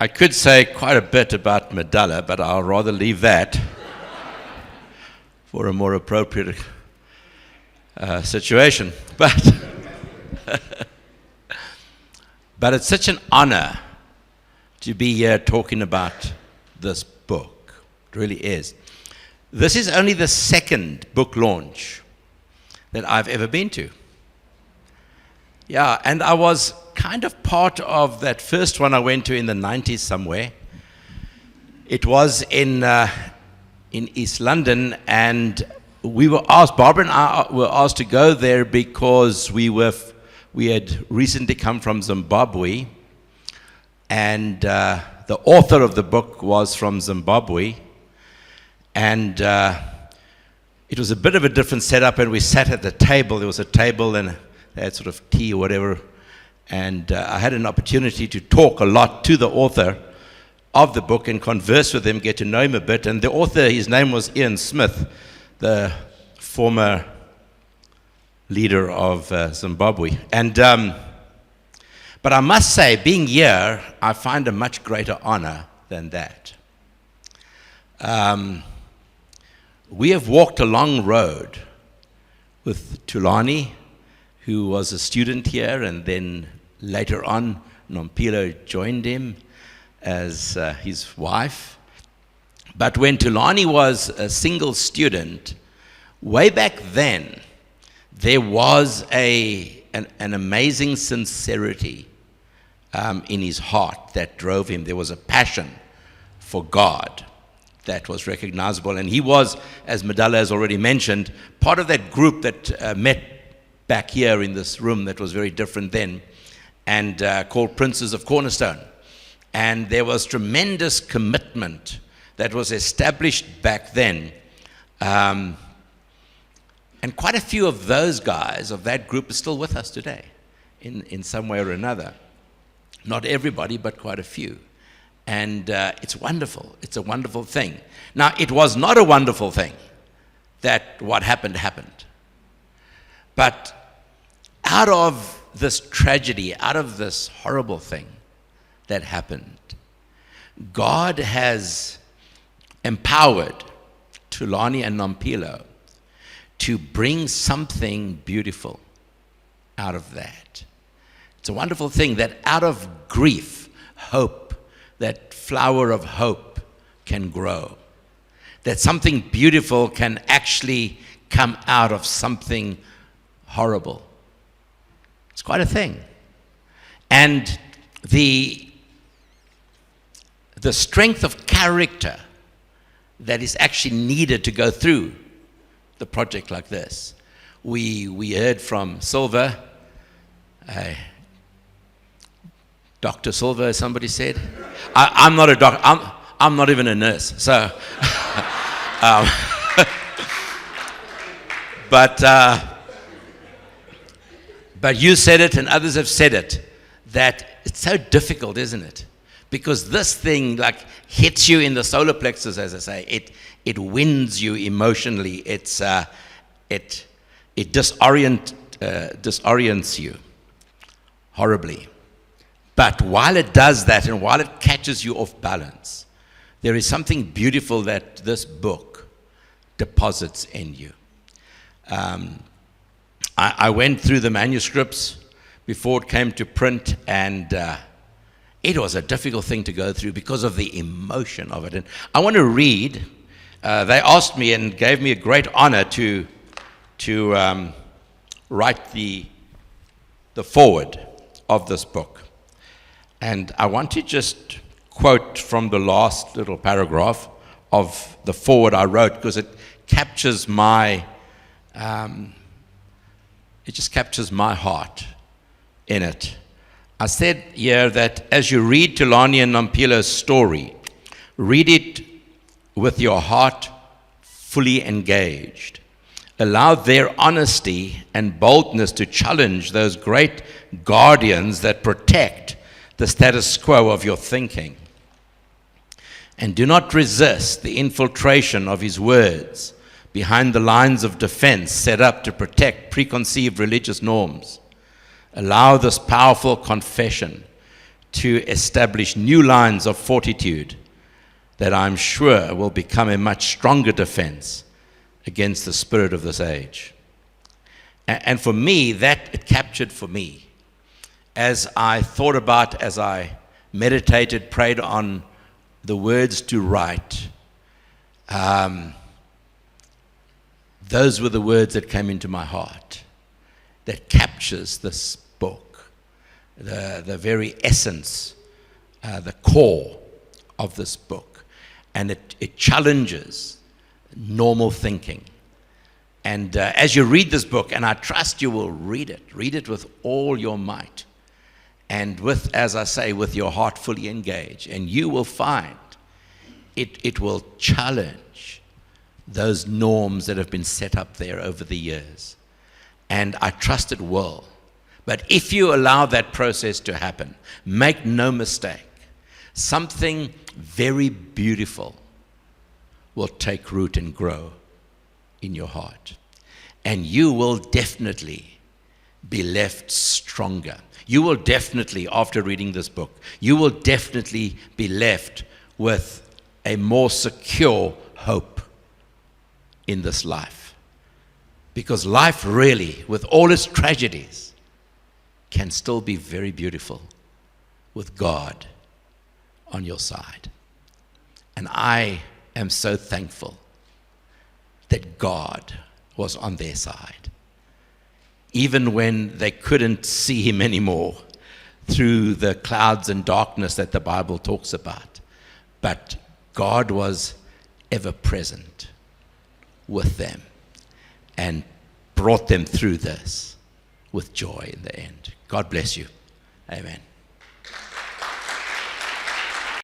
I could say quite a bit about Madala, but I'll rather leave that for a more appropriate situation. But it's such an honor to be here talking about this book. It really is. This is only the second book launch that I've ever been to. Yeah, and I was kind of part of that first one I went to in the 90s somewhere. It was in East London, and we were asked, Barbara and I were asked to go there because we had recently come from Zimbabwe, and the author of the book was from Zimbabwe, and it was a bit of a different setup, and we sat at the table. There was a table, and they had sort of tea or whatever, and I had an opportunity to talk a lot to the author of the book and converse with him, get to know him a bit. And the author, his name was Ian Smith, the former leader of Zimbabwe. And but I must say, being here, I find a much greater honor than that. We have walked a long road with Thulani, who was a student here, and then later on, Nompilo joined him as his wife. But when Thulani was a single student, way back then, there was an amazing sincerity in his heart that drove him. There was a passion for God that was recognizable. And he was, as Madala has already mentioned, part of that group that met back here in this room that was very different then, and called Princes of Cornerstone. And there was tremendous commitment that was established back then. And quite a few of those guys, of that group, are still with us today, in some way or another. Not everybody, but quite a few. And it's wonderful. It's a wonderful thing. Now, it was not a wonderful thing that what happened. But out of this tragedy, out of this horrible thing that happened, God has empowered Thulani and Nompilo to bring something beautiful out of that. It's a wonderful thing that out of grief, hope, that flower of hope can grow. That something beautiful can actually come out of something horrible. It's quite a thing. And the strength of character that is actually needed to go through the project like this. We heard from Silver, Dr. Silver, as somebody said. I'm not a doctor. I'm not even a nurse. So, but you said it, and others have said it, that it's so difficult, isn't it? Because this thing like hits you in the solar plexus, as I say. It wins you emotionally. It disorients you horribly. But while it does that, and while it catches you off balance, there is something beautiful that this book deposits in you. I went through the manuscripts before it came to print, and it was a difficult thing to go through because of the emotion of it. And I want to read. They asked me and gave me a great honor to write the foreword of this book. And I want to just quote from the last little paragraph of the foreword I wrote, because it captures my heart in it. I said here that as you read Thulani and Nompilo's story, read it with your heart fully engaged. Allow their honesty and boldness to challenge those great guardians that protect the status quo of your thinking. And do not resist the infiltration of his words behind the lines of defense set up to protect preconceived religious norms. Allow this powerful confession to establish new lines of fortitude that I'm sure will become a much stronger defense against the spirit of this age. And for me, that it captured for me. As I thought about, as I meditated, prayed on the words to write, those were the words that came into my heart that captures this book, the very essence, the core of this book. And it challenges normal thinking. And as you read this book, and I trust you will read it with all your might, and with, as I say, with your heart fully engaged, and you will find it will challenge those norms that have been set up there over the years. And I trust it will. But if you allow that process to happen, make no mistake, something very beautiful will take root and grow in your heart. And you will definitely be left stronger. You will definitely, after reading this book, you will definitely be left with a more secure hope in this life. Because life really, with all its tragedies, can still be very beautiful with God on your side. And I am so thankful that God was on their side. Even when they couldn't see him anymore through the clouds and darkness that the Bible talks about. But God was ever present with them and brought them through this with joy in the end. God bless you. Amen.